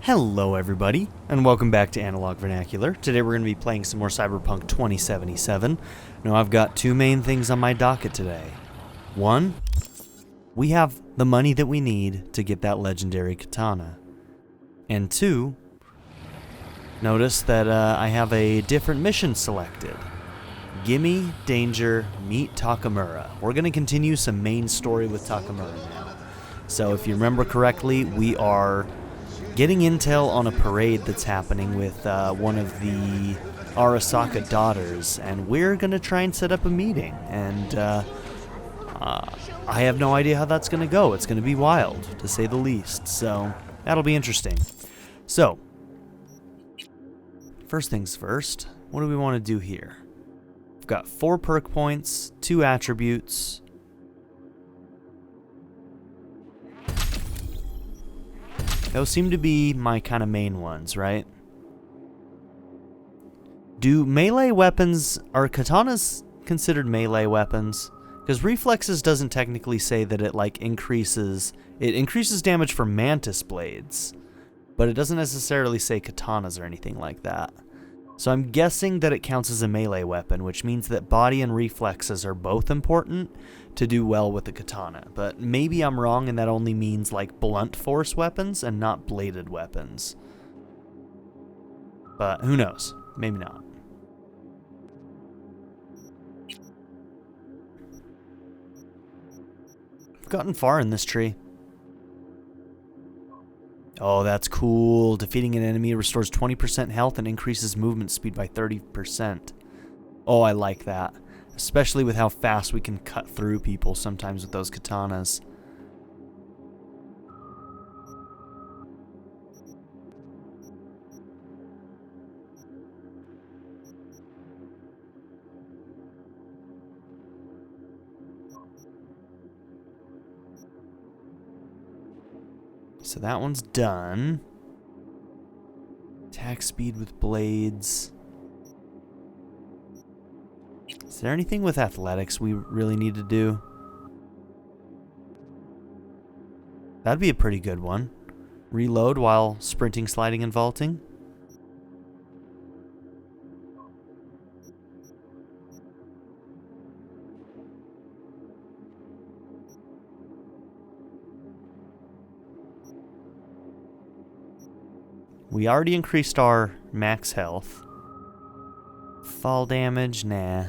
Hello everybody, and welcome back to Analog Vernacular. Today we're going to be playing some more Cyberpunk 2077. Now I've got two main things on my docket today. One, we have the money that we need to get that legendary katana. And two, notice that I have a different mission selected. Gimme, Danger, Meet Takamura. We're going to continue some main story with Takamura now. So if you remember correctly, we are getting intel on a parade that's happening with one of the Arasaka daughters, and we're going to try and set up a meeting, and I have no idea how that's going to go. It's going to be wild, to say the least, so that'll be interesting. So, first things first, what do we want to do here? We've got 4 perk points, 2 attributes. Those seem to be my kind of main ones, right? Do melee weapons, are katanas considered melee weapons? Because reflexes doesn't technically say that it increases damage for mantis blades, but it doesn't necessarily say katanas or anything like that. So I'm guessing that it counts as a melee weapon, which means that body and reflexes are both important to do well with the katana. But maybe I'm wrong and that only means like blunt force weapons and not bladed weapons. But who knows? Maybe not. I've gotten far in this tree. Oh, that's cool. Defeating an enemy restores 20% health and increases movement speed by 30%. Oh, I like that. Especially with how fast we can cut through people sometimes with those katanas. So that one's done. Attack speed with blades. Is there anything with athletics we really need to do? That'd be a pretty good one. Reload while sprinting, sliding, and vaulting. We already increased our max health. Fall damage, nah.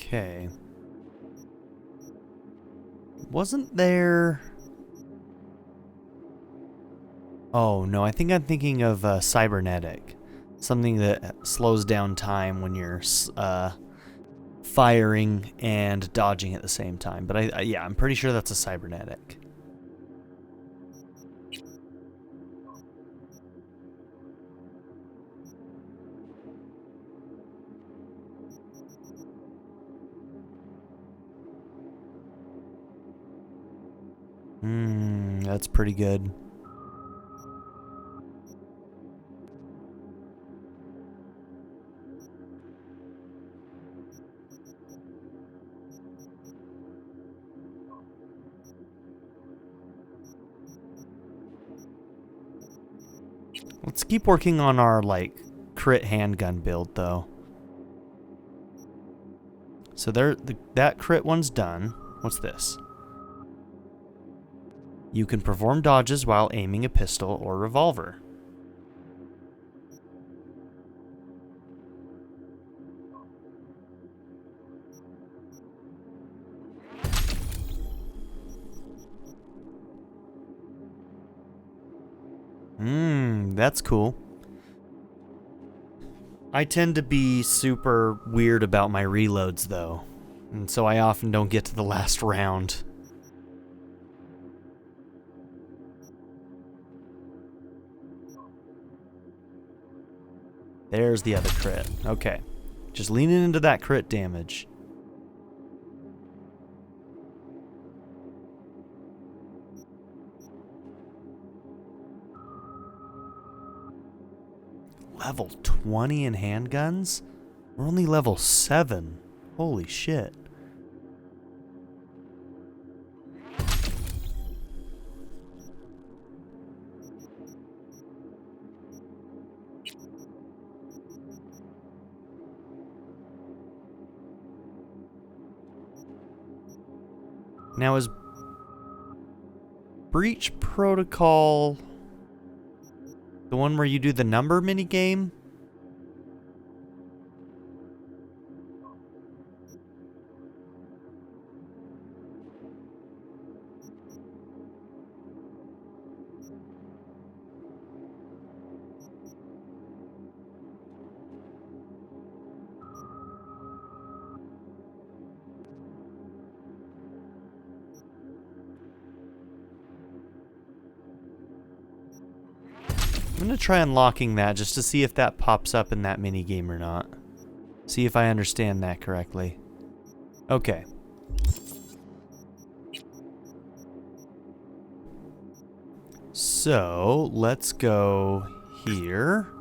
Okay. Wasn't there... Oh, no, I think I'm thinking of cybernetic. Something that slows down time when you're firing and dodging at the same time. But yeah, I'm pretty sure that's a cybernetic. That's pretty good. Let's keep working on our, crit handgun build, though. So that crit one's done. What's this? You can perform dodges while aiming a pistol or revolver. That's cool. I tend to be super weird about my reloads, though, and so I often don't get to the last round. There's the other crit. Okay. Just leaning into that crit damage. Level 20 in handguns? We're only level 7. Holy shit. Now is Breach Protocol the one where you do the number minigame? I'm gonna try unlocking that just to see if that pops up in that minigame or not. See if I understand that correctly. Okay. So, let's go here.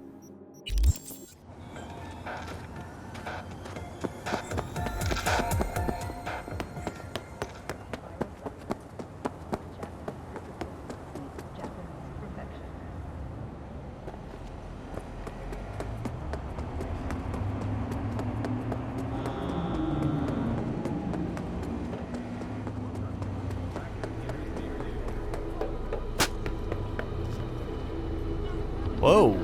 Whoa.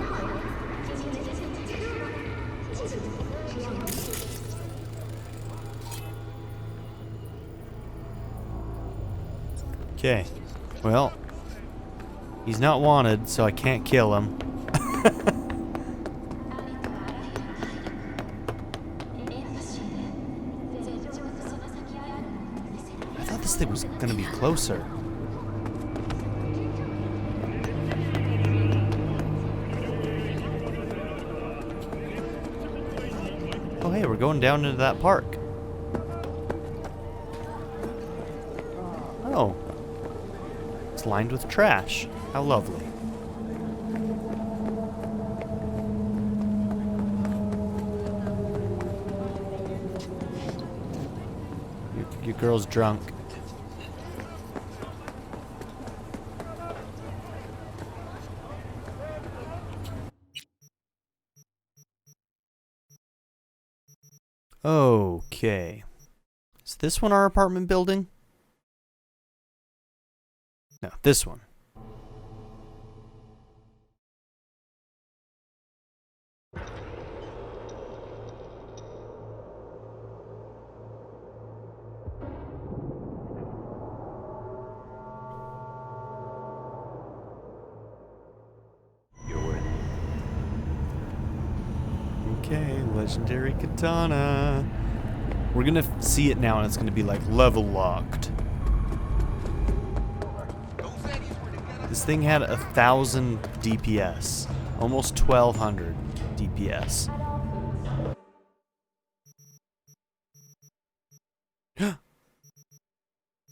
Okay. Well, he's not wanted, so I can't kill him. I thought this thing was gonna be closer. Oh, hey, we're going down into that park. Oh. It's lined with trash. How lovely. Your girl's drunk. Okay. Is this one our apartment building? No, this one. Okay, legendary katana. We're gonna see it now and it's gonna be like level locked. This thing had 1,000 DPS. Almost 1,200 DPS.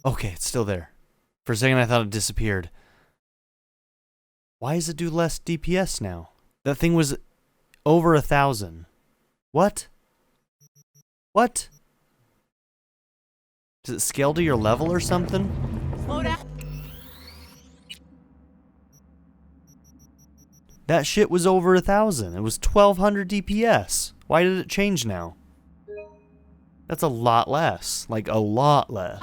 Okay, it's still there. For a second I thought it disappeared. Why does it do less DPS now? That thing was over 1,000. What? What? Does it scale to your level or something? Slow down. That shit was over 1,000. It was 1,200 DPS. Why did it change now? That's a lot less. Like, a lot less.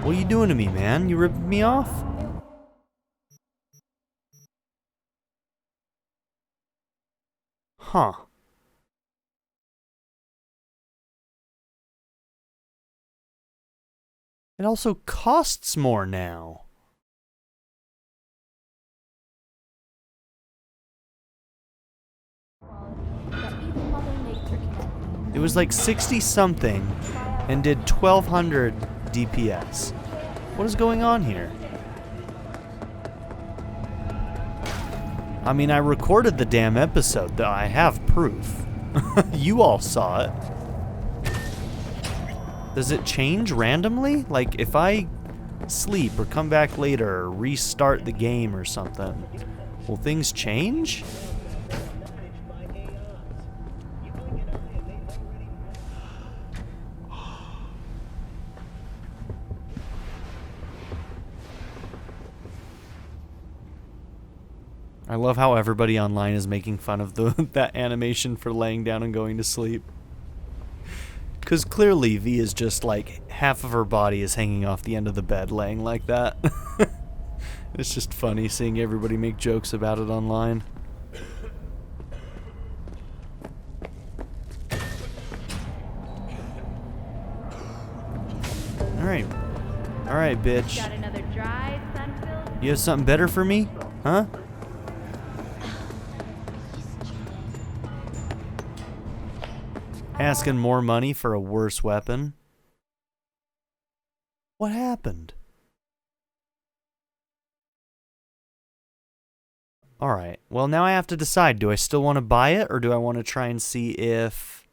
What are you doing to me, man? You ripping me off? Huh. It also costs more now. It was like 60 something and did 1,200 DPS. What is going on here? I mean, I recorded the damn episode, though. I have proof. You all saw it. Does it change randomly? Like, if I sleep or come back later or restart the game or something, will things change? I love how everybody online is making fun of that animation for laying down and going to sleep. Because clearly V is just like half of her body is hanging off the end of the bed laying like that. It's just funny seeing everybody make jokes about it online. Alright. Alright, bitch. Got another drive, Sunfield? You have something better for me? Huh? Asking more money for a worse weapon? What happened? Alright, well now I have to decide. Do I still want to buy it, or do I want to try and see if...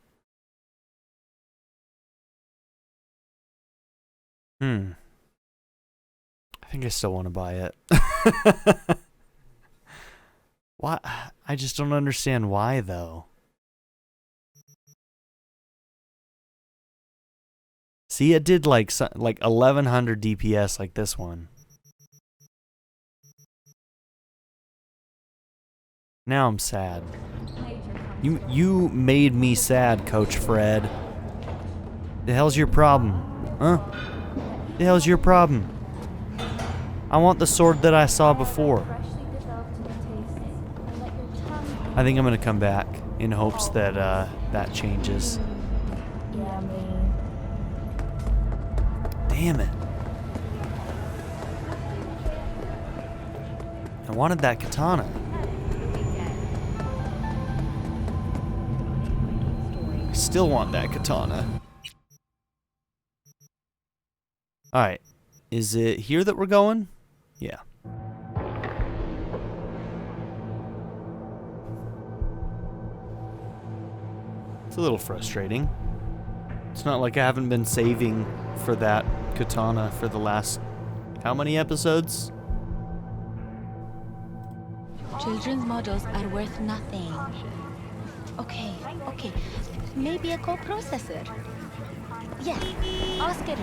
I think I still want to buy it. Why? I just don't understand why, though. See, it did like 1100 DPS like this one. Now I'm sad. You made me sad, Coach Fred. The hell's your problem? Huh? The hell's your problem? I want the sword that I saw before. I think I'm gonna come back in hopes that that changes. Damn it. I wanted that katana. I still want that katana. Alright. Is it here that we're going? Yeah. It's a little frustrating. It's not like I haven't been saving for that katana for the last... how many episodes? Children's models are worth nothing. Okay. Maybe a coprocessor. Yes, ask it.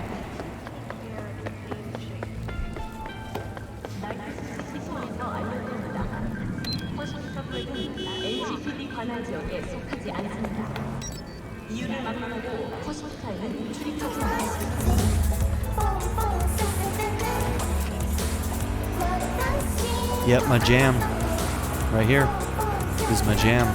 HPD 관할 지역에 속하지 않습니다. 이유를 막론하고 호스피탈은 출입하지 않았습니다. Yep, my jam. Right here is my jam.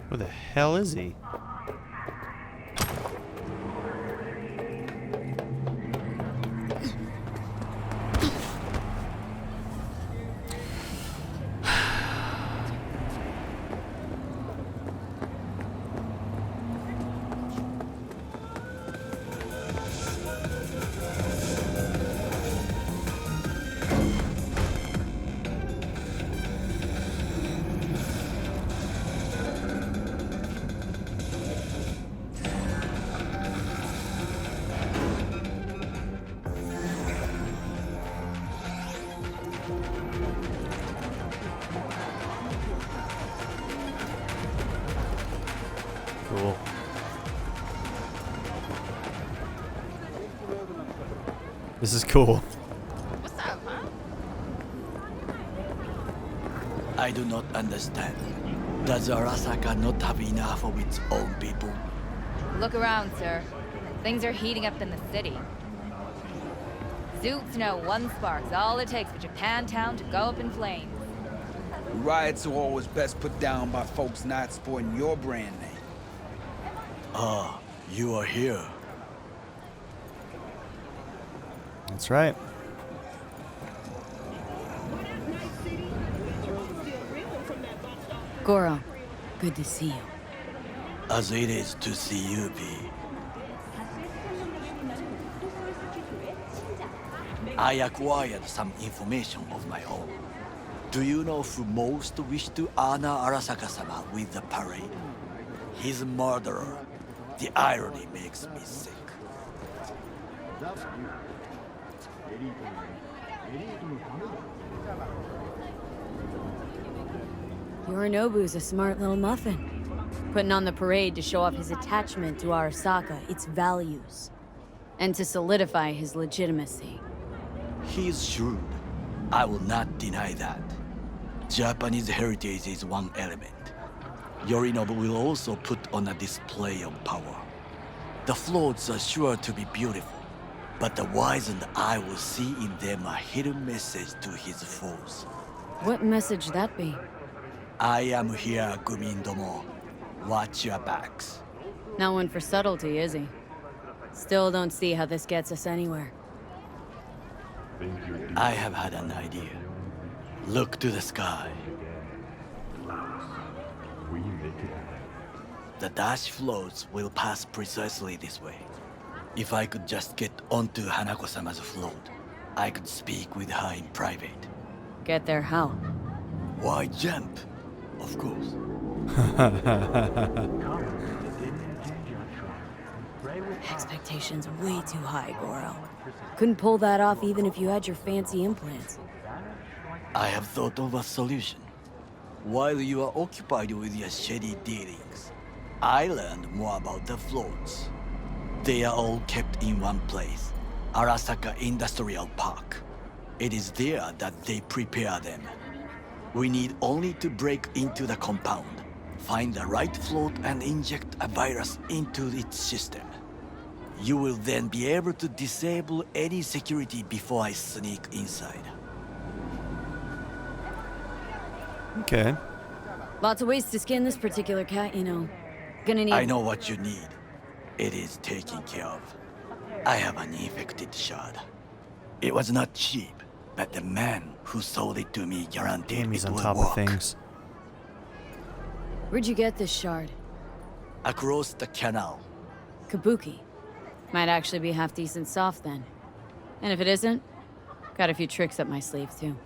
Where the hell is he? Cool. This is cool. What's up, huh? I do not understand. Does Arasaka not have enough of its own people? Look around, sir. Things are heating up in the city. Zoots know one spark's all it takes for Japantown to go up in flames. Riots are always best put down by folks not sporting your brand name. Ah, you are here. That's right. Goro, good to see you. As it is to see you, P. I acquired some information of my own. Do you know who most wished to honor Arasaka-sama with the parade? His murderer. The irony makes me sick. Yorinobu's a smart little muffin. Putting on the parade to show off his attachment to Arasaka, its values, and to solidify his legitimacy. He's shrewd. I will not deny that. Japanese heritage is one element. Yorinobu will also put on a display of power. The floats are sure to be beautiful, but the wizened eye will see in them a hidden message to his foes. What message that be? I am here, Gumindomo. Watch your backs. Not one for subtlety, is he? Still don't see how this gets us anywhere. I have had an idea. Look to the sky. The dash floats will pass precisely this way. If I could just get onto Hanako-sama's float, I could speak with her in private. Get there how? Why jump? Of course. Expectations way too high, Goro. Couldn't pull that off even if you had your fancy implants. I have thought of a solution. While you are occupied with your shady dealings, I learned more about the floats. They are all kept in one place, Arasaka Industrial Park. It is there that they prepare them. We need only to break into the compound, find the right float and inject a virus into its system. You will then be able to disable any security before I sneak inside. Okay. Lots of ways to skin this particular cat, you know. Gonna need... I know what you need. It is taken care of. I have an infected shard. It was not cheap, but the man who sold it to me guaranteed Amy's it on will top work. of things. Where'd you get this shard? Across the canal. Kabuki. Might actually be half decent soft then. And if it isn't, got a few tricks up my sleeve too.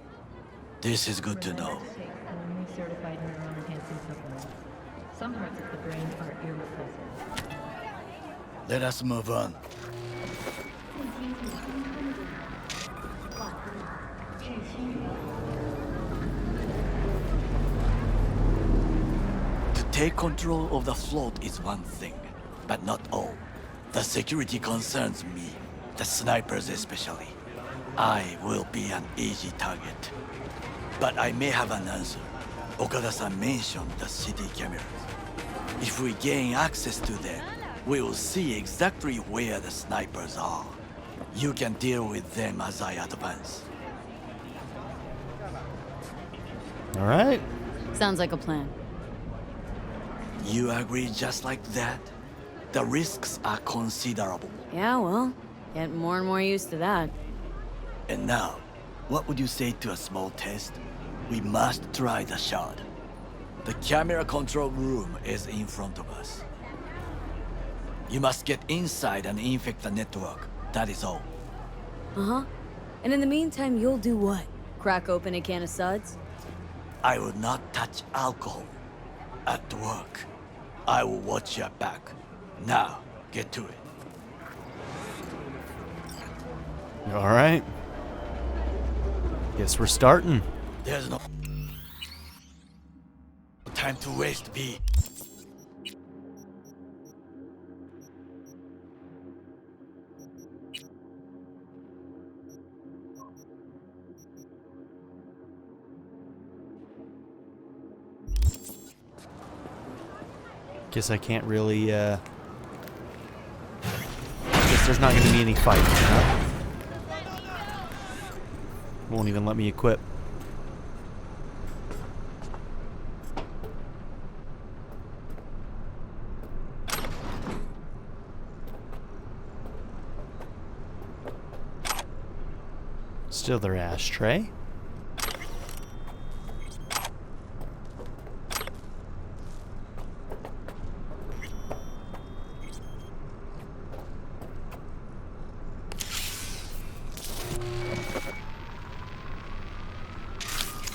This is good to know. Only certified neuron enhancing supplements. Some parts of the brain are irreplaceable. Let us move on. To take control of the float is one thing, but not all. The security concerns me, the snipers especially. I will be an easy target. But I may have an answer. Okada-san mentioned the city cameras. If we gain access to them, we will see exactly where the snipers are. You can deal with them as I advance. All right. Sounds like a plan. You agree just like that? The risks are considerable. Yeah, well, getting more and more used to that. And now, what would you say to a small test? We must try the shard. The camera control room is in front of us. You must get inside and infect the network. That is all. Uh-huh. And in the meantime, you'll do what? Crack open a can of suds? I will not touch alcohol. At work. I will watch your back. Now, get to it. All right. Guess we're starting. There's no time to waste, B. Guess I can't really, guess there's not gonna be any fighting, huh? Won't even let me equip. Steal their ashtray.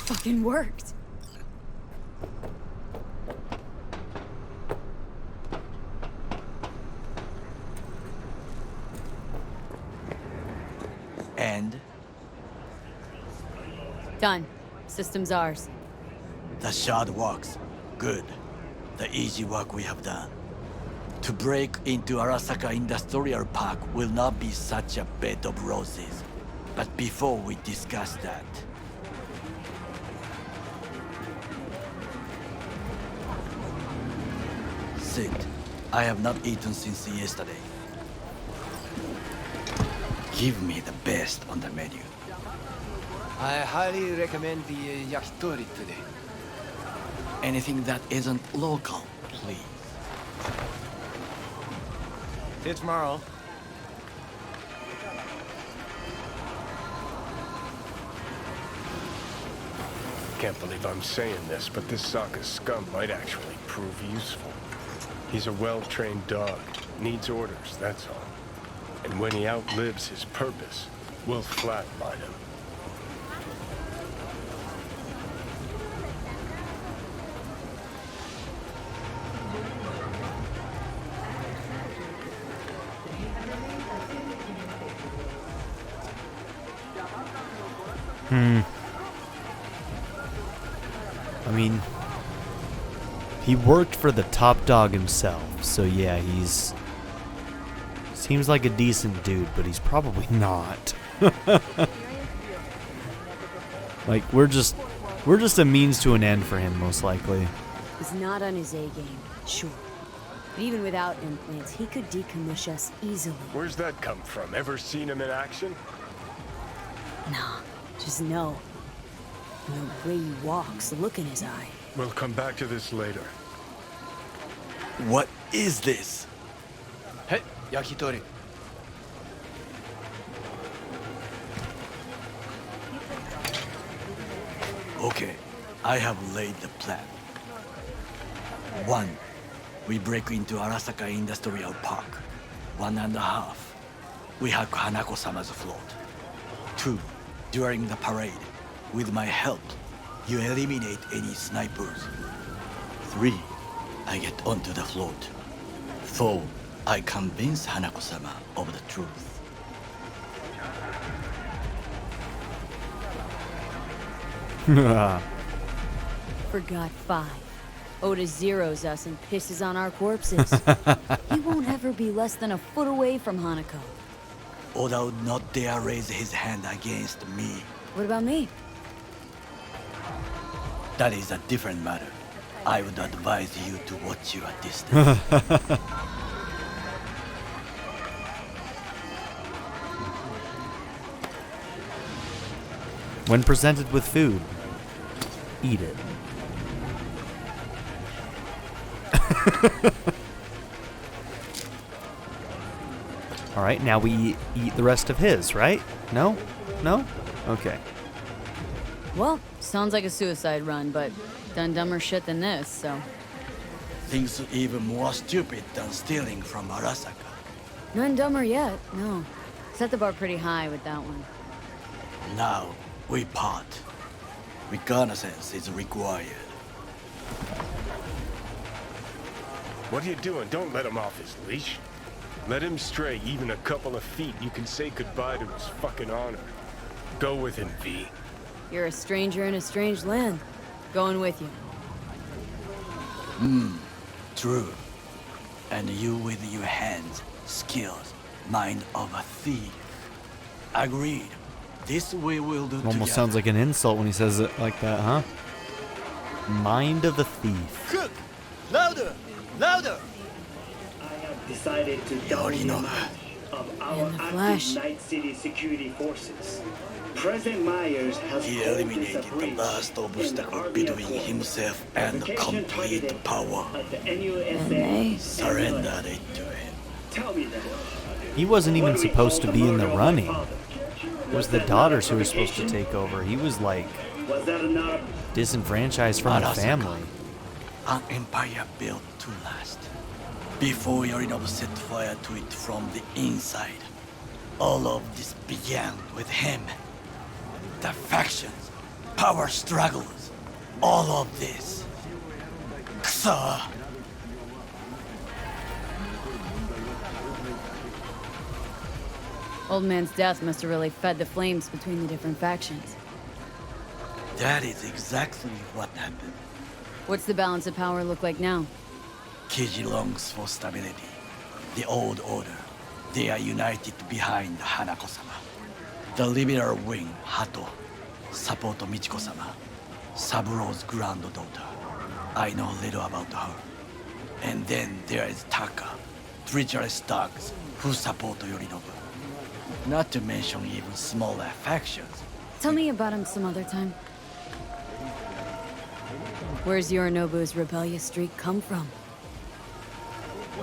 Fucking worked. And Done. System's ours. the shard works. Good. The easy work we have done. To break into Arasaka Industrial Park will not be such a bed of roses. But before we discuss that, sit. I have not eaten since yesterday. Give me the best on the menu. I highly recommend the yakitori today. Anything that isn't local, please. See you tomorrow. Can't believe I'm saying this, but this Sokka scum might actually prove useful. He's a well-trained dog. Needs orders, that's all. And when he outlives his purpose, we'll flatline him. I mean, he worked for the top dog himself, so yeah, he's... Seems like a decent dude, but he's probably not. Like, we're just a means to an end for him, most likely. He's not on his A game, sure. But even without implants, he could decommission us easily. Where's that come from? Ever seen him in action? Nah, just know. And the way he walks, the look in his eye. We'll come back to this later. What is this? Hey, yakitori. Okay, I have laid the plan. 1. We break into Arasaka Industrial Park. 1.5. We hack Hanako-sama's float. 2. During the parade, with my help, you eliminate any snipers. 3. I get onto the float. 4. I convince Hanako-sama of the truth. Forgot 5. Oda zeroes us and pisses on our corpses. He won't ever be less than a foot away from Hanako. Oda would not dare raise his hand against me. What about me? That is a different matter. I would advise you to watch your distance. When presented with food, eat it. Alright, now we eat the rest of his, right? No? No? Okay. Well, sounds like a suicide run, but done dumber shit than this, so... Things even more stupid than stealing from Arasaka. None dumber yet, no. Set the bar pretty high with that one. Now, we part. Reconnaissance is required. What are you doing? Don't let him off his leash. Let him stray even a couple of feet. You can say goodbye to his fucking honor. Go with him, V. You're a stranger in a strange land. Going with you. True. And you with your hands, skills, mind of a thief. Agreed. This we will do together. Almost sounds like an insult when he says it like that, huh? Mind of a thief. Cook! Louder! Louder! Decided to double the amount of our In the active flesh. Night City security forces. President Myers has He called this a eliminated the breach last in obstacle the between Army himself and Application complete targeted power. at the And they? Surrendered it to him. Tell me that. He wasn't even What do we supposed call to the be in the murder of my running. father? It was the daughters who were supposed to take over. He was like Was that enough? disenfranchised from the Arasaka. family. An empire built to last. Before Yorinobu set fire to it from the inside. All of this began with him. The factions, power struggles, all of this. Kusa! Old man's death must have really fed the flames between the different factions. That is exactly what happened. What's the balance of power look like now? Kiji longs for stability. The old order. They are united behind Hanako-sama. The liberal wing, Hato, support Michiko-sama, Saburo's granddaughter. I know little about her. And then there is Taka, treacherous dogs who support Yorinobu. Not to mention even smaller factions. Tell me about him some other time. Where's Yorinobu's rebellious streak come from?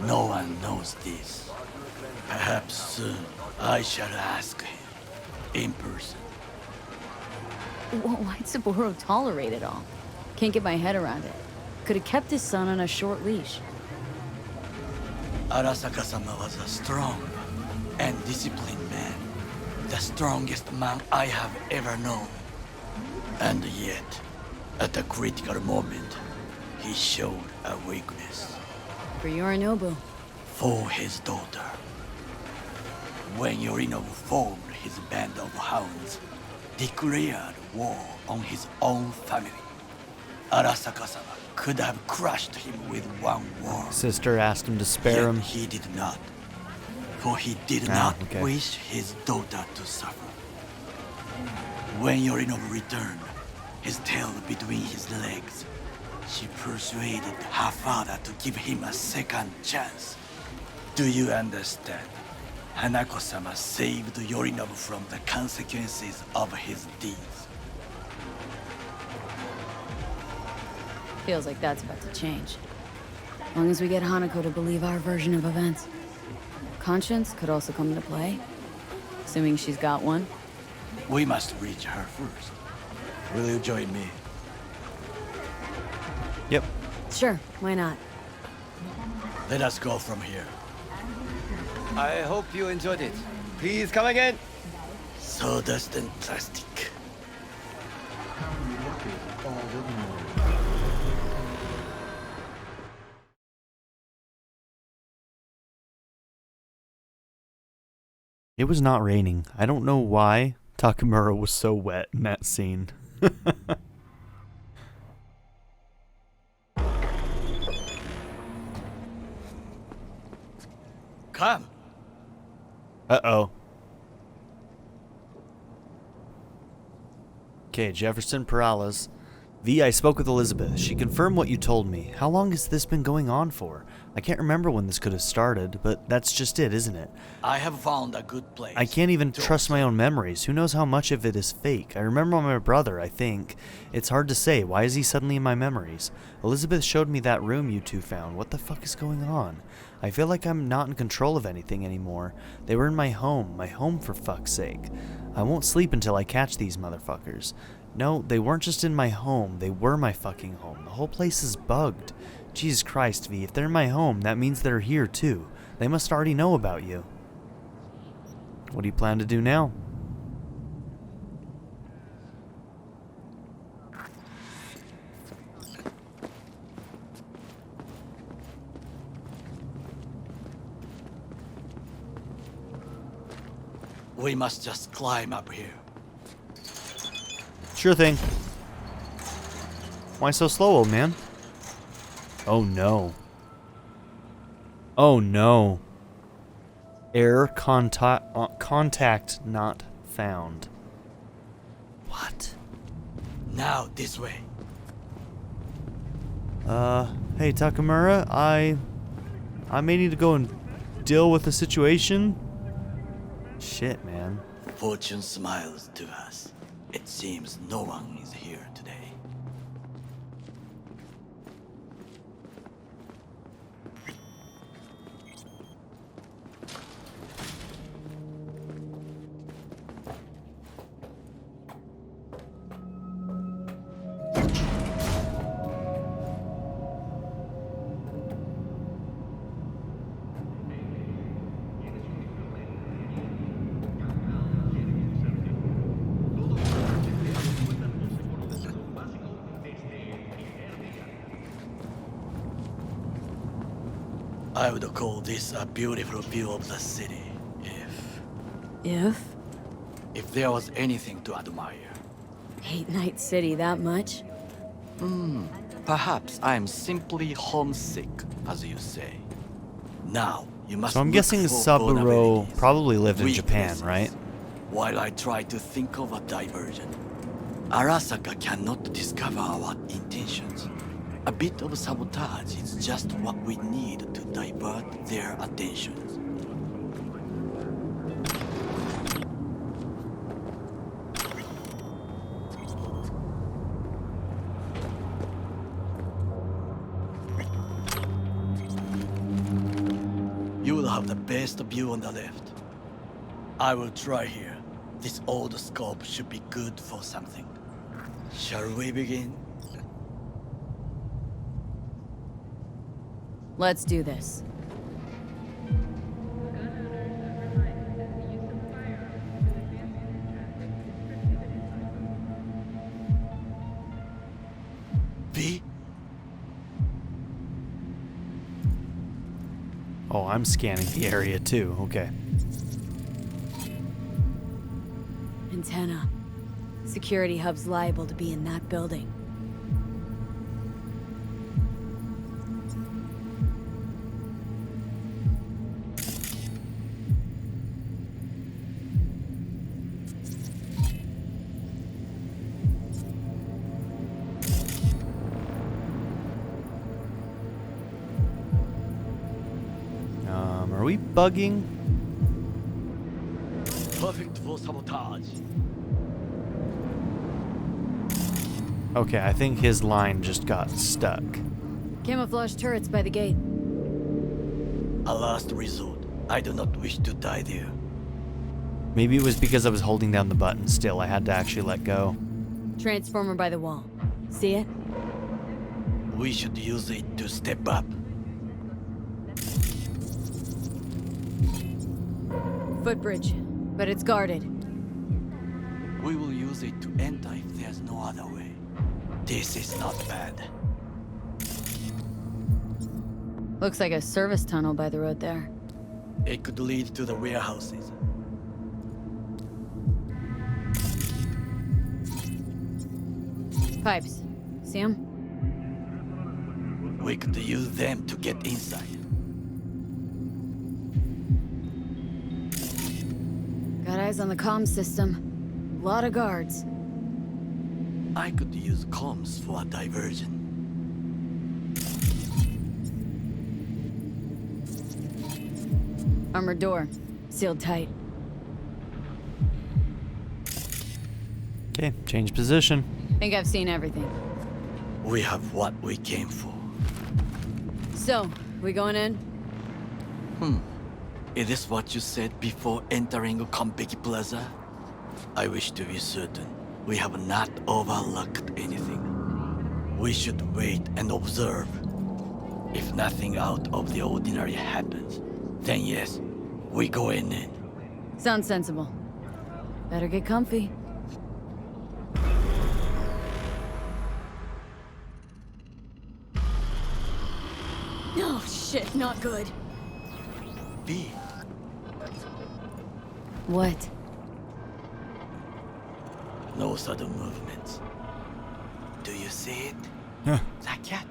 No one knows this. Perhaps soon I shall ask him in person. Why'd Saburo tolerate it all? Can't get my head around it. Could have kept his son on a short leash. Arasaka-sama was a strong and disciplined man. The strongest man I have ever known. And yet, at a critical moment, he showed a weakness. For Yorinobu. For his daughter. When Yorinobu formed his band of hounds, declared war on his own family, Arasaka-sama could have crushed him with one word. Sister asked him to spare Yet him. he did not. For he did not wish his daughter to suffer. When Yorinobu returned, his tail between his legs, she persuaded her father to give him a second chance. Do you understand? Hanako-sama saved Yorinobu from the consequences of his deeds. Feels like that's about to change. As long as we get Hanako to believe our version of events. Conscience could also come into play. Assuming she's got one. We must reach her first. Will you join me? Yep. Sure, why not? Let us go from here. I hope you enjoyed it. Please come again. Sawdust and plastic. It was not raining. I don't know why Takamura was so wet in that scene. Come. Uh-oh. Okay, Jefferson Perales. V, I spoke with Elizabeth. She confirmed what you told me. How long has this been going on for? I can't remember when this could have started, but that's just it, isn't it? I have found a good place. I can't even trust my own memories. Who knows how much of it is fake? I remember my brother, I think. It's hard to say. Why is he suddenly in my memories? Elizabeth showed me that room you two found. What the fuck is going on? I feel like I'm not in control of anything anymore. They were in my home for fuck's sake. I won't sleep until I catch these motherfuckers. No, they weren't just in my home, they were my fucking home. The whole place is bugged. Jesus Christ, V, if they're in my home, that means they're here too. They must already know about you. What do you plan to do now? We must just climb up here. Sure thing. Why so slow, old man? Oh no. Oh no. Error contact not found. What? Now this way. Hey Takamura, I may need to go and deal with the situation. Shit, man. Fortune smiles to us. It seems no one is here today. I would call this a beautiful view of the city, if there was anything to admire. Hate Night City that much? Perhaps I am simply homesick, as you say. Now, you must So I'm look guessing for Saburo vulnerabilities, probably lived in Japan, weaknesses, right? While I try to think of a diversion. Arasaka cannot discover our intentions. A bit of sabotage is just what we need to divert their attentions. You will have the best view on the left. I will try here. This old scope should be good for something. Shall we begin? Let's do this. V? Oh, I'm scanning the area too. Okay. Antenna. Security hub's liable to be in that building. Are we bugging? Perfect for sabotage. Okay, I think his line just got stuck. Camouflage turrets by the gate. A last resort. I do not wish to die there. Maybe it was because I was holding down the button still. I had to actually let go. Transformer by the wall. See it? We should use it to step up. Footbridge, but it's guarded. We will use it to enter if there's no other way. This is not bad. Looks like a service tunnel by the road there. It could lead to the warehouses. Pipes. See 'em? We could use them to get inside. Got eyes on the comm system. Lot of guards. I could use comms for a diversion. Armored door. Sealed tight. Okay, change position. Think I've seen everything. We have what we came for. So, we going in? Is this what you said before entering Konpeki Plaza? I wish to be certain we have not overlooked anything. We should wait and observe. If nothing out of the ordinary happens, then yes, we go in. Sounds sensible. Better get comfy. Oh shit, not good. B. What? No sudden movements. Do you see it? Huh. That cat?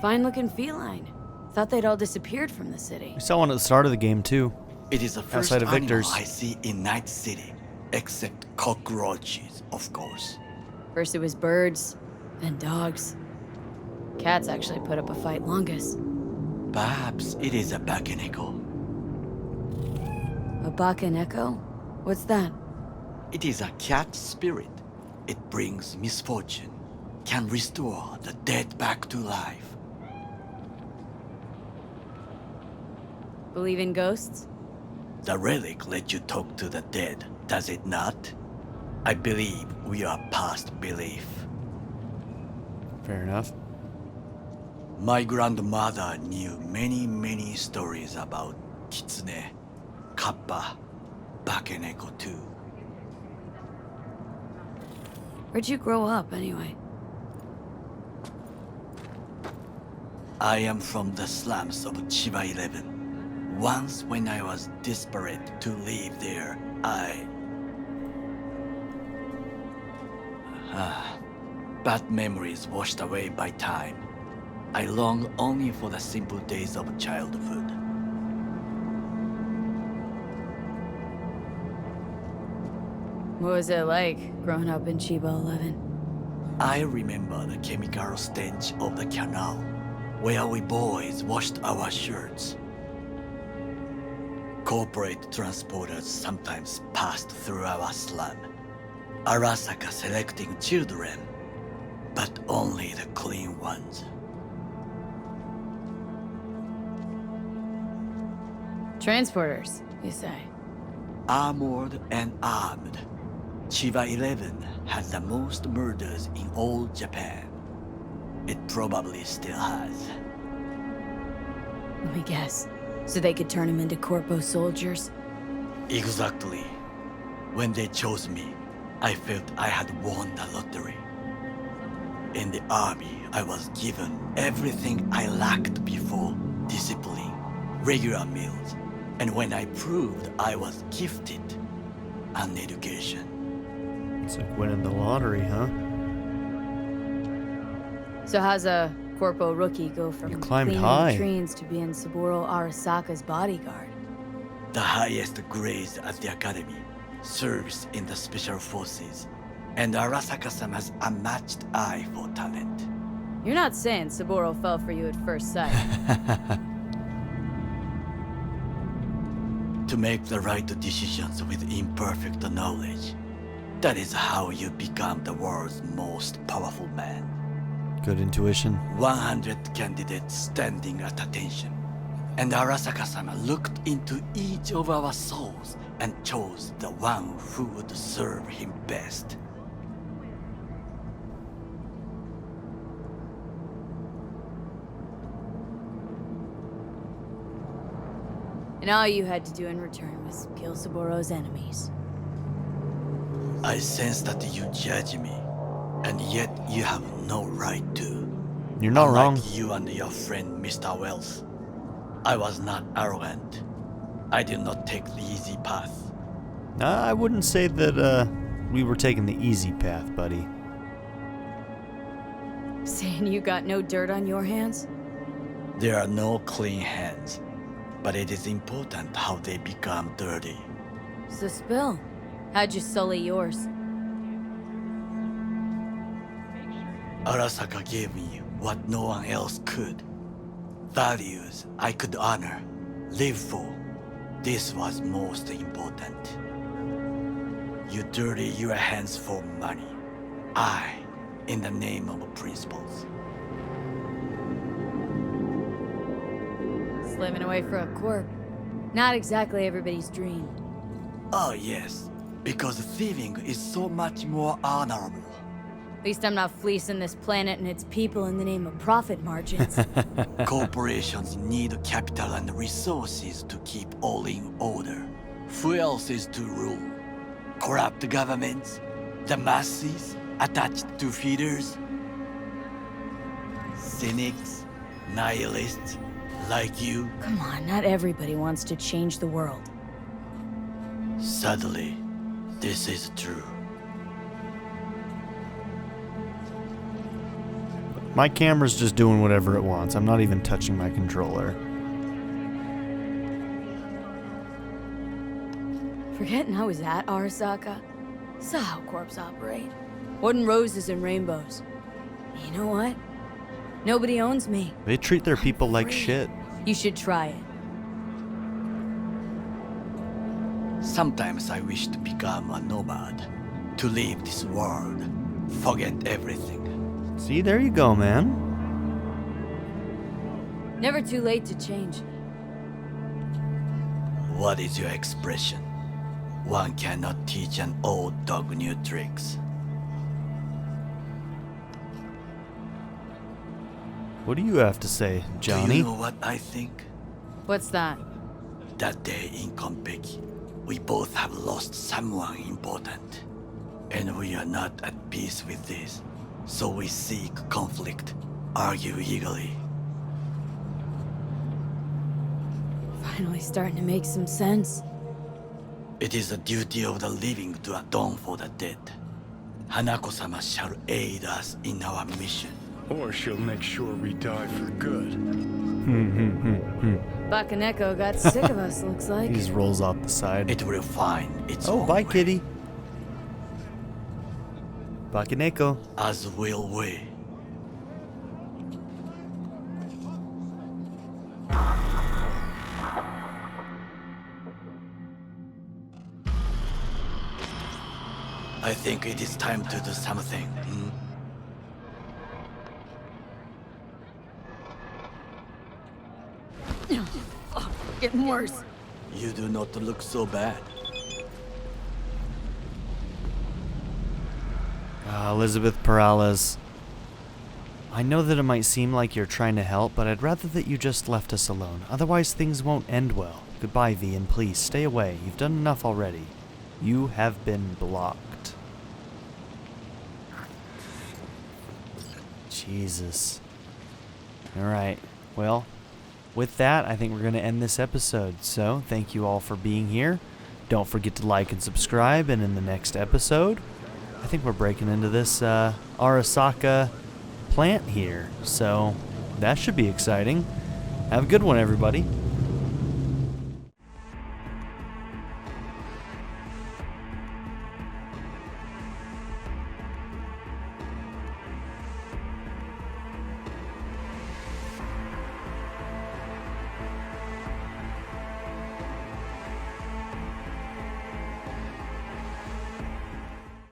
Fine looking feline. Thought they'd all disappeared from the city. We saw one at the start of the game too. It is the first Outside of animal Victor's. I see in Night City, except cockroaches, of course. First it was birds, then dogs. Cats actually put up a fight longest. Perhaps it is a Bakeneko. A Bakeneko? What's that? It is a cat spirit. It brings misfortune, can restore the dead back to life. Believe in ghosts? The relic let you talk to the dead, does it not? I believe we are past belief. Fair enough. My grandmother knew many stories about Kitsune, Kappa, Bakeneko too. Where'd you grow up, anyway? I am from the slums of Chiba 11. Once when I was desperate to live there, bad memories washed away by time. I long only for the simple days of childhood. What was it like growing up in Chiba 11? I remember the chemical stench of the canal, where we boys washed our shirts. Corporate transporters sometimes passed through our slum, Arasaka selecting children, but only the clean ones. Transporters, you say? Armored and armed, Chiba 11 has the most murders in all Japan. It probably still has. Let me guess. So they could turn him into Corpo soldiers? Exactly. When they chose me, I felt I had won the lottery. In the army, I was given everything I lacked before: discipline, regular meals, and when I proved I was gifted, an education. It's like winning the lottery, huh? So how's a Corpo rookie go from You climbed cleaning high. trains to being Saburo Arasaka's bodyguard? The highest grades at the academy, service in the special forces, and Arasaka-sama has a unmatched eye for talent. You're not saying Saburo fell for you at first sight. To make the right decisions with imperfect knowledge, that is how you become the world's most powerful man. Good intuition. 100 candidates standing at attention, and Arasaka-sama looked into each of our souls and chose the one who would serve him best. And all you had to do in return was kill Saburo's enemies. I sense that you judge me, and yet you have no right to. You're not Unlike wrong. you and your friend Mr. Wells, I was not arrogant. I did not take the easy path. I wouldn't say that we were taking the easy path, buddy. Saying you got no dirt on your hands? There are no clean hands, but it is important how they become dirty. So spill. How'd you sully yours? Arasaka gave me what no one else could. Values I could honor, live for. This was most important. You dirty your hands for money. I, in the name of principles. Slaving away for a corp. Not exactly everybody's dream. Oh yes, because thieving is so much more honorable. At least I'm not fleecing this planet and its people in the name of profit margins. Corporations need capital and resources to keep all in order. Who else is to rule? Corrupt governments? The masses attached to feeders? Cynics? Nihilists? Like you? Come on, not everybody wants to change the world. Sadly, this is true. My camera's just doing whatever it wants. I'm not even touching my controller. Forgetting I was at Arasaka? Saw how corps operate. Wasn't roses and rainbows. You know what? Nobody owns me. They treat their people like free. shit. You should try it. Sometimes I wish to become a nomad, to leave this world, forget everything. See, there you go, man. Never too late to change. What is your expression? One cannot teach an old dog new tricks. What do you have to say, Do Johnny? you know what I think? What's that? That day in Konpeki, we both have lost someone important. And we are not at peace with this. So we seek conflict, argue eagerly. finally starting to make some sense. It is the duty of the living to atone for the dead. Hanako-sama shall aid us in our mission. Or she'll make sure we die for good. Bakeneko got sick of us, looks like. He just rolls off the side. It will find its Oh, own bye, way. kitty. Bakeneko. As will we. I think it is time to do something. Getting worse. You do not look so bad. Elizabeth Perales. I know that it might seem like you're trying to help, but I'd rather that you just left us alone. Otherwise, things won't end well. Goodbye, V, and please stay away. You've done enough already. You have been blocked. Jesus. Alright, well, with that, I think we're going to end this episode. So, thank you all for being here. Don't forget to like and subscribe, and in the next episode, I think we're breaking into this Arasaka plant here. So, that should be exciting. Have a good one, everybody.